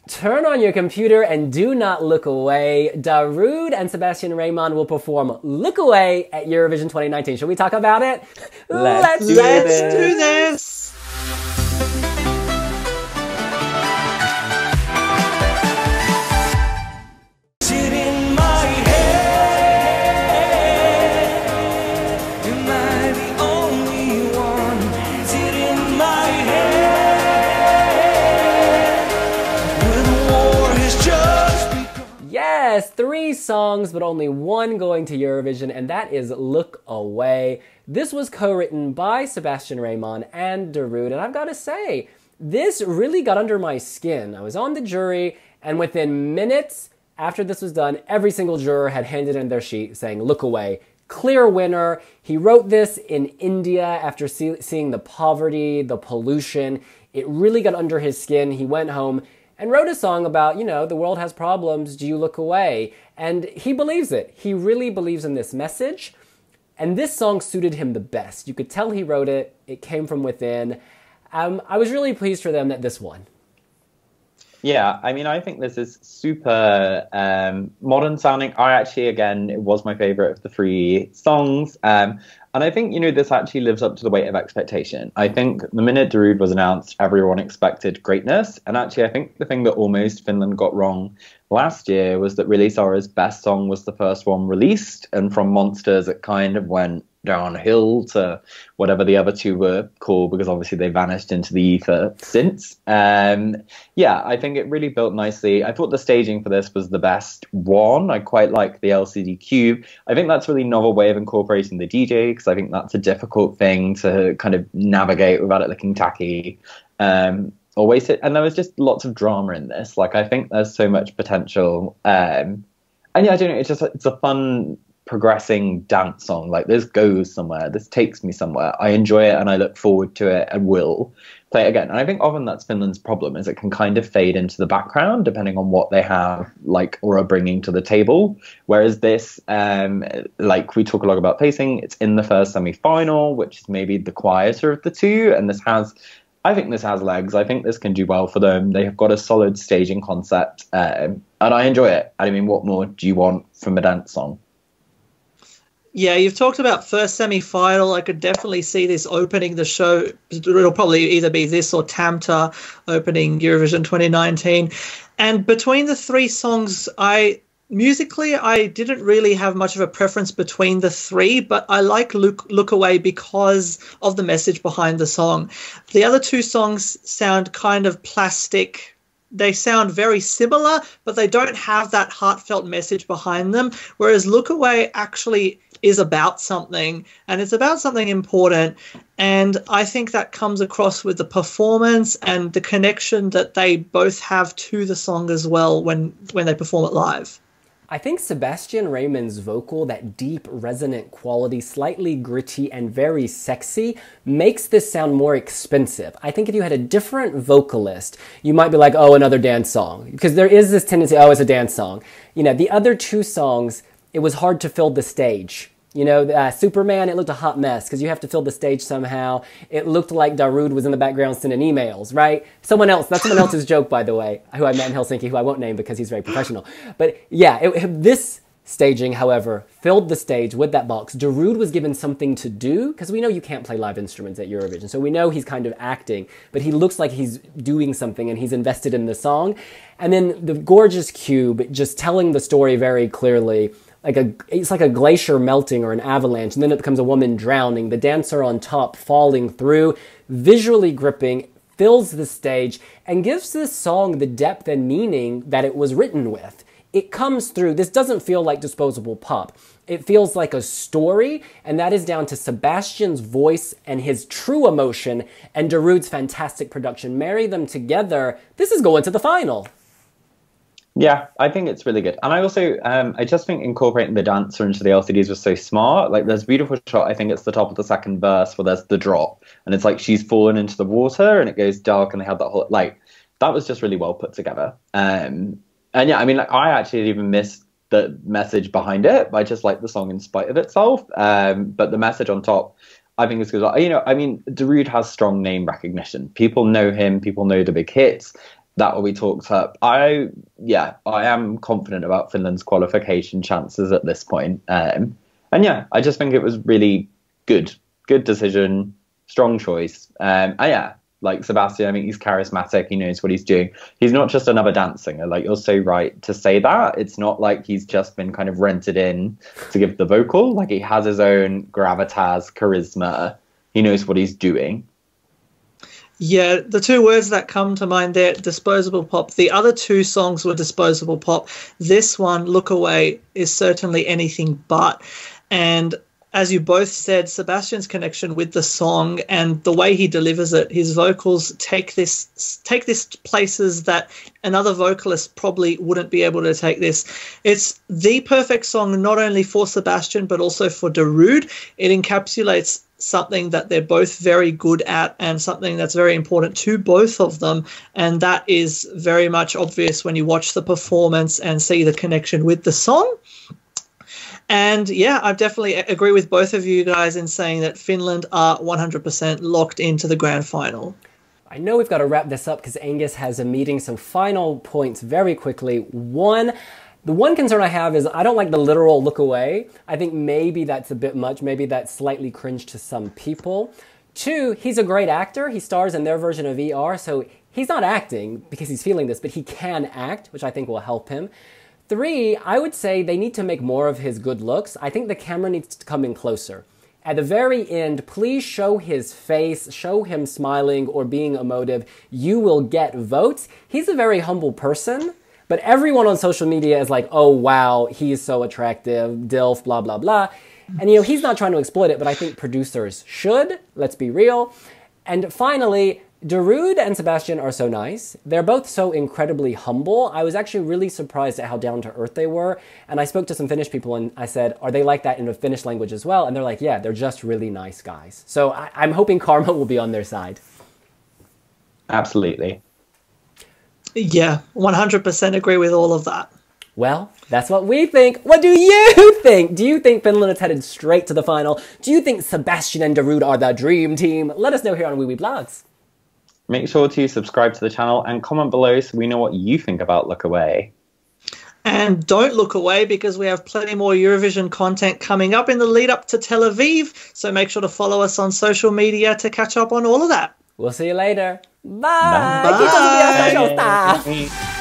Turn on your computer and do not look away. Darude and Sebastian Rejman will perform Look Away at Eurovision 2019. Should we talk about it? Let's do this! Yes, 3 songs, but only one going to Eurovision, and that is Look Away. This was co-written by Sebastian Rejman and Darude, and I've got to say, this really got under my skin. I was on the jury, and within minutes after this was done, every single juror had handed in their sheet saying, Look Away. Clear winner. He wrote this in India after seeing the poverty, the pollution. It really got under his skin. He went home and wrote a song about, you know, the world has problems, do you look away? And he believes it. He really believes in this message. And this song suited him the best. You could tell he wrote it. It came from within. I was really pleased for them that this won. Yeah, I mean, I think this is super modern sounding. I actually, again, it was my favorite of the 3 songs. And I think, you know, this actually lives up to the weight of expectation. I think the minute Darude was announced, everyone expected greatness. And actually, I think the thing that almost Finland got wrong last year was that Really Sara's best song was the first one released. And from Monsters, it kind of went downhill to whatever the other 2 were called, because obviously they vanished into the ether since. Yeah, I think it really built nicely. I thought the staging for this was the best one. I quite like the LCD cube. I think that's a really novel way of incorporating the DJ, because I think that's a difficult thing to kind of navigate without it looking tacky or wasted. And there was just lots of drama in this. Like, I think there's so much potential. And yeah, I don't know, it's a fun progressing dance song. Like, this goes somewhere, this takes me somewhere. I enjoy it and I look forward to it and will play it again. And I think often that's Finland's problem, is it can kind of fade into the background depending on what they have, like, or are bringing to the table. Whereas this, like, we talk a lot about pacing, it's in the first semi-final, which is maybe the quieter of the 2, and I think this has legs. I think this can do well for them. They have got a solid staging concept, and I enjoy it. I mean, what more do you want from a dance song? Yeah, you've talked about first semi-final. I could definitely see this opening the show. It'll probably either be this or Tamta opening Eurovision 2019. And between the 3 songs, musically, I didn't really have much of a preference between the 3, but I like Look Away because of the message behind the song. The other 2 songs sound kind of plastic. They sound very similar, but they don't have that heartfelt message behind them, whereas Look Away actually is about something, and it's about something important. And I think that comes across with the performance and the connection that they both have to the song as well when they perform it live. I think Sebastian Rejman's vocal, that deep, resonant quality, slightly gritty and very sexy, makes this sound more expensive. I think if you had a different vocalist, you might be like, oh, another dance song. Because there is this tendency, oh, it's a dance song. You know, the other 2 songs, it was hard to fill the stage. You know, Superman, it looked a hot mess because you have to fill the stage somehow. It looked like Darude was in the background sending emails, right? That's someone else's joke, by the way, who I met in Helsinki, who I won't name because he's very professional. But yeah, this staging, however, filled the stage with that box. Darude was given something to do, because we know you can't play live instruments at Eurovision, so we know he's kind of acting, but he looks like he's doing something and he's invested in the song. And then the gorgeous cube just telling the story very clearly. It's like a glacier melting or an avalanche, and then it becomes a woman drowning, the dancer on top falling through, visually gripping, fills the stage, and gives this song the depth and meaning that it was written with. It comes through. This doesn't feel like disposable pop. It feels like a story, and that is down to Sebastian's voice and his true emotion and Darude's fantastic production. Marry them together, this is going to the final. Yeah, I think it's really good. And I also, I just think incorporating the dancer into the LCDs was so smart. Like, there's a beautiful shot, I think it's the top of the second verse, where there's the drop. And it's like she's fallen into the water and it goes dark and they have that whole, like, that was just really well put together. And yeah, I mean, like, I actually even missed the message behind it. I just like the song in spite of itself. But the message on top, I think is good. You know, I mean, Darude has strong name recognition. People know him. People know the big hits. that will be talked up. I am confident about Finland's qualification chances at this point. And yeah, I just think it was really good decision, strong choice. And yeah, like Sebastian, I think he's charismatic. He knows what he's doing. He's not just another dance singer. Like, you're so right to say that. It's not like he's just been kind of rented in to give the vocal. Like, he has his own gravitas, charisma. He knows what he's doing. Yeah, the two words that come to mind there, disposable pop. The other two songs were disposable pop. This one, Look Away, is certainly anything but. And as you both said, Sebastian's connection with the song and the way he delivers it, his vocals take this places that another vocalist probably wouldn't be able to take this. It's the perfect song not only for Sebastian but also for Darude. It encapsulates something that they're both very good at and something that's very important to both of them, and that is very much obvious when you watch the performance and see the connection with the song. And yeah, I definitely agree with both of you guys in saying that Finland are 100% locked into the grand final. I know we've got to wrap this up because Angus has a meeting, so final points very quickly. The one concern I have is I don't like the literal look away. I think maybe that's a bit much. Maybe that's slightly cringe to some people. 2, he's a great actor. He stars in their version of ER, so he's not acting because he's feeling this, but he can act, which I think will help him. 3, I would say they need to make more of his good looks. I think the camera needs to come in closer. At the very end, please show his face, show him smiling or being emotive. You will get votes. He's a very humble person, but everyone on social media is like, oh wow, he's so attractive, DILF, blah, blah, blah. And you know, he's not trying to exploit it, but I think producers should, let's be real. And finally, Darude and Sebastian are so nice. They're both so incredibly humble. I was actually really surprised at how down-to-earth they were. And I spoke to some Finnish people and I said, are they like that in the Finnish language as well? And they're like, yeah, they're just really nice guys. So I'm hoping karma will be on their side. Absolutely. Yeah, 100% agree with all of that. Well, that's what we think. What do you think? Do you think Finland is headed straight to the final? Do you think Sebastian and Darude are the dream team? Let us know here on WIWIBLOGgs. Make sure to subscribe to the channel and comment below so we know what you think about Look Away. And don't look away because we have plenty more Eurovision content coming up in the lead up to Tel Aviv. So make sure to follow us on social media to catch up on all of that. We'll see you later. Bye. Bye. Bye.